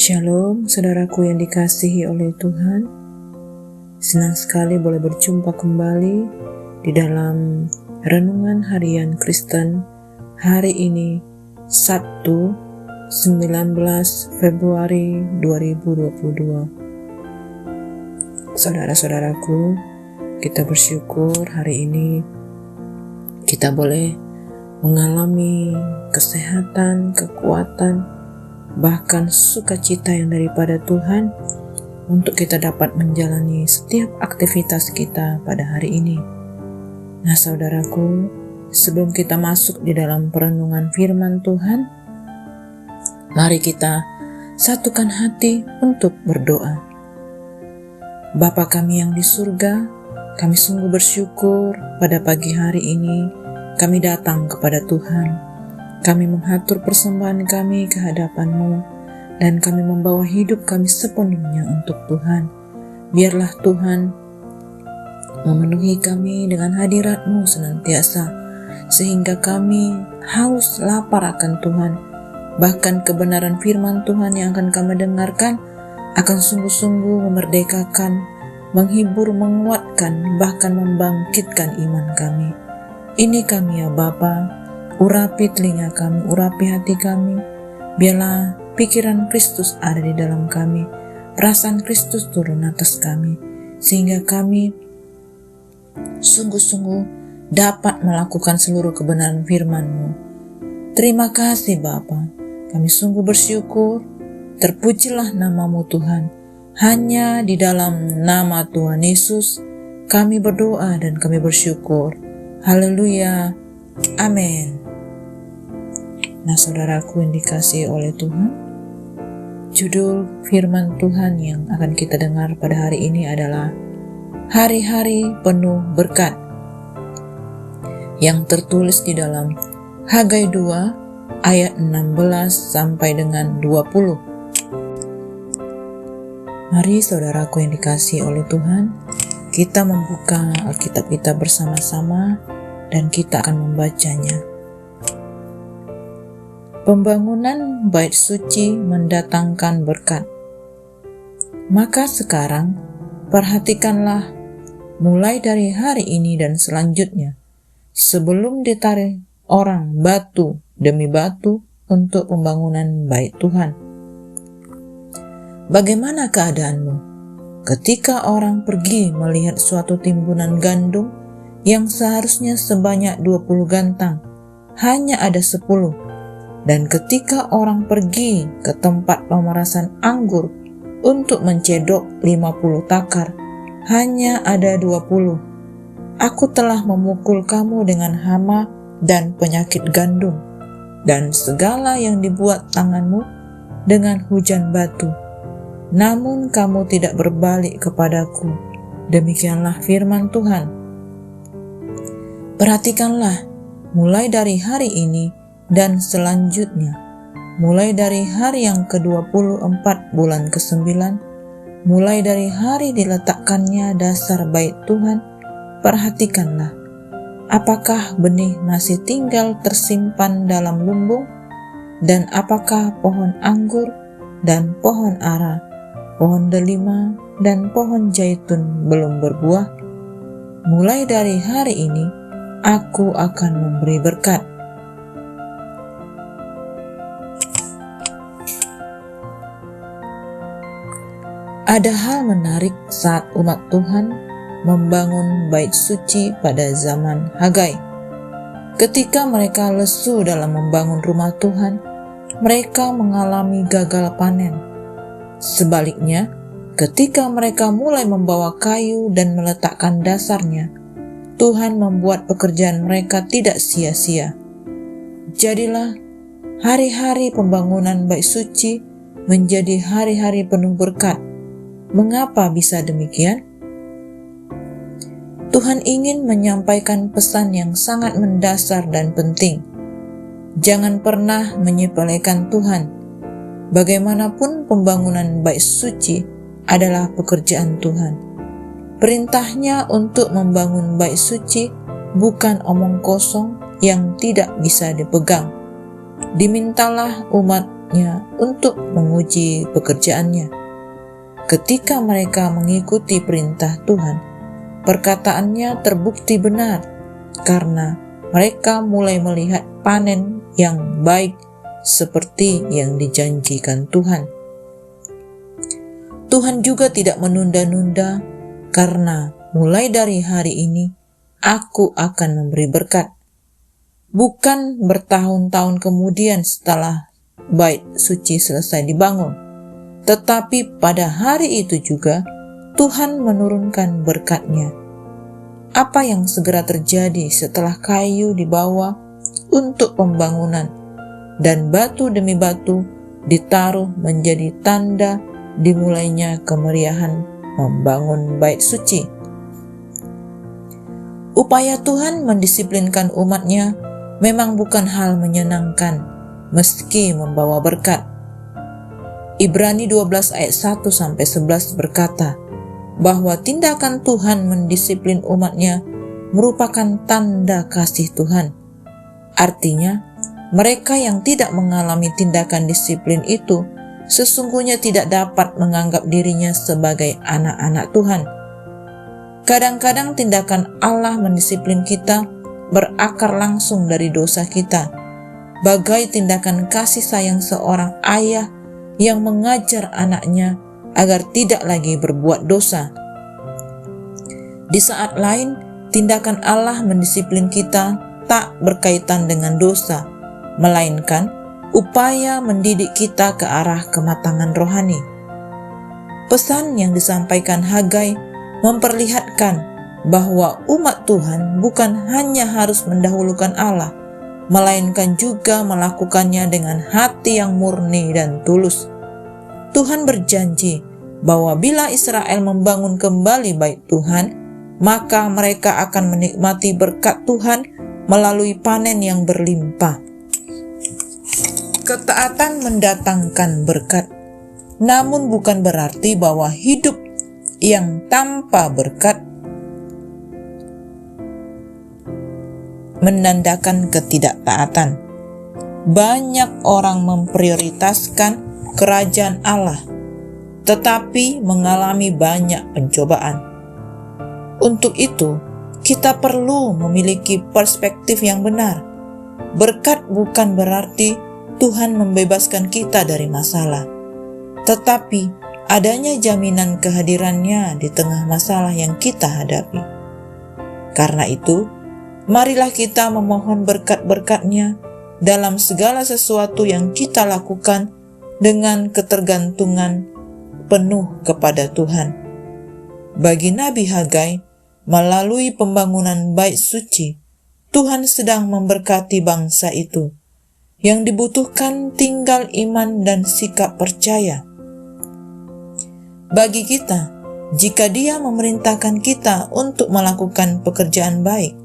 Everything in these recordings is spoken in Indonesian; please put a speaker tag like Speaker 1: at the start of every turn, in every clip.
Speaker 1: Shalom, saudaraku yang dikasihi oleh Tuhan. Senang sekali boleh berjumpa kembali di dalam Renungan Harian Kristen hari ini, Sabtu 19 Februari 2022. Saudara-saudaraku, kita bersyukur hari ini kita boleh mengalami kesehatan, kekuatan, bahkan sukacita yang daripada Tuhan untuk kita dapat menjalani setiap aktivitas kita pada hari ini. Nah saudaraku, sebelum kita masuk di dalam perenungan firman Tuhan, mari kita satukan hati untuk berdoa. Bapa kami yang di surga, kami sungguh bersyukur pada pagi hari ini kami datang kepada Tuhan. Kami mengatur persembahan kami ke hadapan-Mu, dan kami membawa hidup kami sepenuhnya untuk Tuhan. Biarlah Tuhan memenuhi kami dengan hadirat-Mu senantiasa, sehingga kami haus lapar akan Tuhan. Bahkan kebenaran firman Tuhan yang akan kami dengarkan akan sungguh-sungguh memerdekakan, menghibur, menguatkan, bahkan membangkitkan iman kami. Ini kami ya Bapa. Urapi telinga kami, urapi hati kami. Biarlah pikiran Kristus ada di dalam kami, perasaan Kristus turun atas kami, sehingga kami sungguh-sungguh dapat melakukan seluruh kebenaran firman-Mu. Terima kasih Bapa, kami sungguh bersyukur. Terpujilah nama-Mu Tuhan. Hanya di dalam nama Tuhan Yesus kami berdoa dan kami bersyukur. Haleluya, amin. Nah saudaraku yang dikasihi oleh Tuhan, judul firman Tuhan yang akan kita dengar pada hari ini adalah Hari-hari Penuh Berkat, yang tertulis di dalam Hagai 2 ayat 16 sampai dengan 20. Mari saudaraku yang dikasihi oleh Tuhan, kita membuka Alkitab kita bersama-sama dan kita akan membacanya. Pembangunan bait suci mendatangkan berkat. Maka sekarang perhatikanlah mulai dari hari ini dan selanjutnya, sebelum ditarik orang batu demi batu untuk pembangunan bait Tuhan. Bagaimana keadaanmu ketika orang pergi melihat suatu timbunan gandum yang seharusnya sebanyak 20 gantang, hanya ada 10, dan ketika orang pergi ke tempat pemerasan anggur untuk mencedok 50 takar, hanya ada 20. Aku telah memukul kamu dengan hama dan penyakit gandum, dan segala yang dibuat tanganmu dengan hujan batu. Namun kamu tidak berbalik kepadaku. Demikianlah firman Tuhan. Perhatikanlah mulai dari hari ini dan selanjutnya, mulai dari hari yang ke-24 bulan ke-9, mulai dari hari diletakkannya dasar bait Tuhan, perhatikanlah, apakah benih masih tinggal tersimpan dalam lumbung, dan apakah pohon anggur dan pohon ara, pohon delima dan pohon zaitun belum berbuah. Mulai dari hari ini, aku akan memberi berkat. Ada hal menarik saat umat Tuhan membangun bait suci pada zaman Hagai. Ketika mereka lesu dalam membangun rumah Tuhan, mereka mengalami gagal panen. Sebaliknya, ketika mereka mulai membawa kayu dan meletakkan dasarnya, Tuhan membuat pekerjaan mereka tidak sia-sia. Jadilah hari-hari pembangunan bait suci menjadi hari-hari penuh berkat. Mengapa bisa demikian? Tuhan ingin menyampaikan pesan yang sangat mendasar dan penting. Jangan pernah menyepelekan Tuhan. Bagaimanapun pembangunan bait suci adalah pekerjaan Tuhan. Perintahnya untuk membangun bait suci bukan omong kosong yang tidak bisa dipegang. Dimintalah umat umatnya untuk menguji pekerjaannya. Ketika mereka mengikuti perintah Tuhan, perkataannya terbukti benar karena mereka mulai melihat panen yang baik seperti yang dijanjikan Tuhan. Tuhan juga tidak menunda-nunda karena mulai dari hari ini aku akan memberi berkat. Bukan bertahun-tahun kemudian setelah bait suci selesai dibangun, tetapi pada hari itu juga Tuhan menurunkan berkat-Nya. Apa yang segera terjadi setelah kayu dibawa untuk pembangunan dan batu demi batu ditaruh menjadi tanda dimulainya kemeriahan membangun bait suci. Upaya Tuhan mendisiplinkan umat-Nya memang bukan hal menyenangkan meski membawa berkat. Ibrani 12 ayat 1-11 berkata bahwa tindakan Tuhan mendisiplin umat-Nya merupakan tanda kasih Tuhan. Artinya, mereka yang tidak mengalami tindakan disiplin itu sesungguhnya tidak dapat menganggap dirinya sebagai anak-anak Tuhan. Kadang-kadang tindakan Allah mendisiplin kita berakar langsung dari dosa kita, bagai tindakan kasih sayang seorang ayah yang mengajar anaknya agar tidak lagi berbuat dosa. Di saat lain, tindakan Allah mendisiplin kita tak berkaitan dengan dosa, melainkan upaya mendidik kita ke arah kematangan rohani. Pesan yang disampaikan Hagai memperlihatkan bahwa umat Tuhan bukan hanya harus mendahulukan Allah, melainkan juga melakukannya dengan hati yang murni dan tulus. Tuhan berjanji bahwa bila Israel membangun kembali bait Tuhan, maka mereka akan menikmati berkat Tuhan melalui panen yang berlimpah. Ketaatan mendatangkan berkat, namun bukan berarti bahwa hidup yang tanpa berkat menandakan ketidaktaatan. Banyak orang memprioritaskan kerajaan Allah, tetapi mengalami banyak pencobaan. Untuk itu, kita perlu memiliki perspektif yang benar. Berkat bukan berarti Tuhan membebaskan kita dari masalah, tetapi adanya jaminan kehadirannya di tengah masalah yang kita hadapi. Karena itu, marilah kita memohon berkat-berkat-Nya dalam segala sesuatu yang kita lakukan dengan ketergantungan penuh kepada Tuhan. Bagi Nabi Hagai, melalui pembangunan bait suci, Tuhan sedang memberkati bangsa itu. Yang dibutuhkan tinggal iman dan sikap percaya. Bagi kita, jika Dia memerintahkan kita untuk melakukan pekerjaan baik,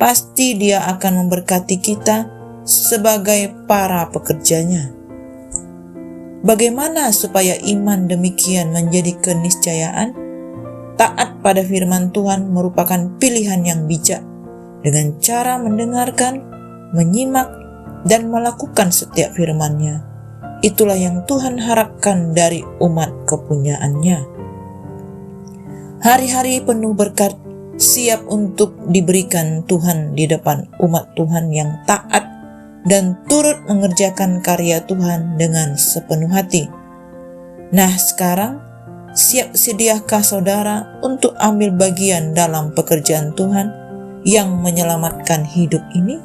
Speaker 1: pasti Dia akan memberkati kita sebagai para pekerjanya. Bagaimana supaya iman demikian menjadi keniscayaan? Taat pada firman Tuhan merupakan pilihan yang bijak dengan cara mendengarkan, menyimak, dan melakukan setiap firman-Nya. Itulah yang Tuhan harapkan dari umat kepunyaan-Nya. Hari-hari penuh berkat siap untuk diberikan Tuhan di depan umat Tuhan yang taat dan turut mengerjakan karya Tuhan dengan sepenuh hati. Nah, sekarang siap sediakah saudara untuk ambil bagian dalam pekerjaan Tuhan yang menyelamatkan hidup ini?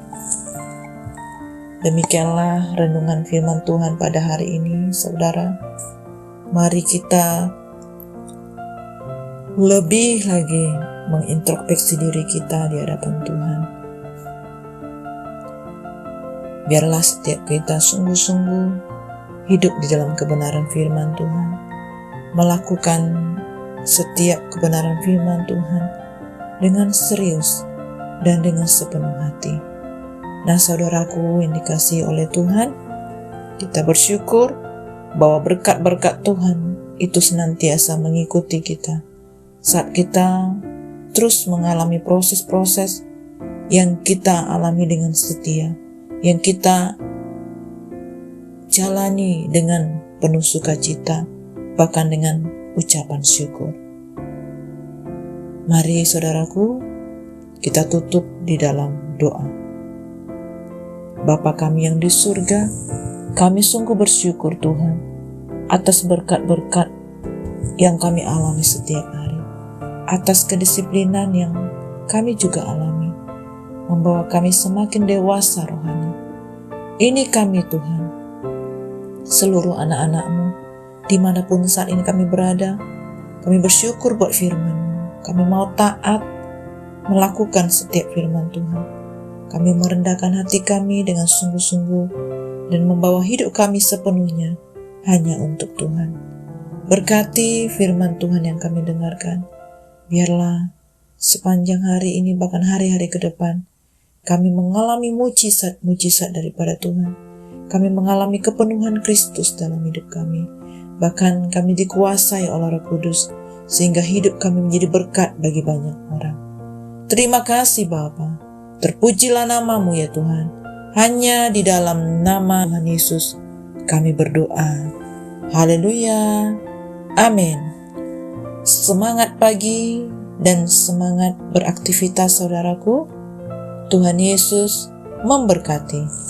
Speaker 1: Demikianlah renungan firman Tuhan pada hari ini, saudara. Mari kita lebih lagi mengintrospeksi diri kita di hadapan Tuhan. Biarlah setiap kita sungguh-sungguh hidup di dalam kebenaran firman Tuhan, melakukan setiap kebenaran firman Tuhan dengan serius dan dengan sepenuh hati. Nah, saudaraku yang dikasihi oleh Tuhan, kita bersyukur bahwa berkat-berkat Tuhan itu senantiasa mengikuti kita saat kita terus mengalami proses-proses yang kita alami dengan setia, yang kita jalani dengan penuh sukacita, bahkan dengan ucapan syukur. Mari saudaraku, kita tutup di dalam doa. Bapa kami yang di surga, kami sungguh bersyukur Tuhan atas berkat-berkat yang kami alami setiap hari, atas kedisiplinan yang kami juga alami, membawa kami semakin dewasa rohani. Ini kami Tuhan, seluruh anak-anak-Mu, dimanapun saat ini kami berada, kami bersyukur buat firman-Mu. Kami mau taat melakukan setiap firman Tuhan. Kami merendahkan hati kami dengan sungguh-sungguh dan membawa hidup kami sepenuhnya hanya untuk Tuhan. Berkati firman Tuhan yang kami dengarkan. Biarlah sepanjang hari ini, bahkan hari-hari ke depan, kami mengalami mujizat-mujizat daripada Tuhan. Kami mengalami kepenuhan Kristus dalam hidup kami. Bahkan kami dikuasai oleh Roh Kudus, sehingga hidup kami menjadi berkat bagi banyak orang. Terima kasih Bapa. Terpujilah nama-Mu ya Tuhan. Hanya di dalam nama Tuhan Yesus kami berdoa. Haleluya. Amin. Semangat pagi dan semangat beraktivitas saudaraku. Tuhan Yesus memberkati.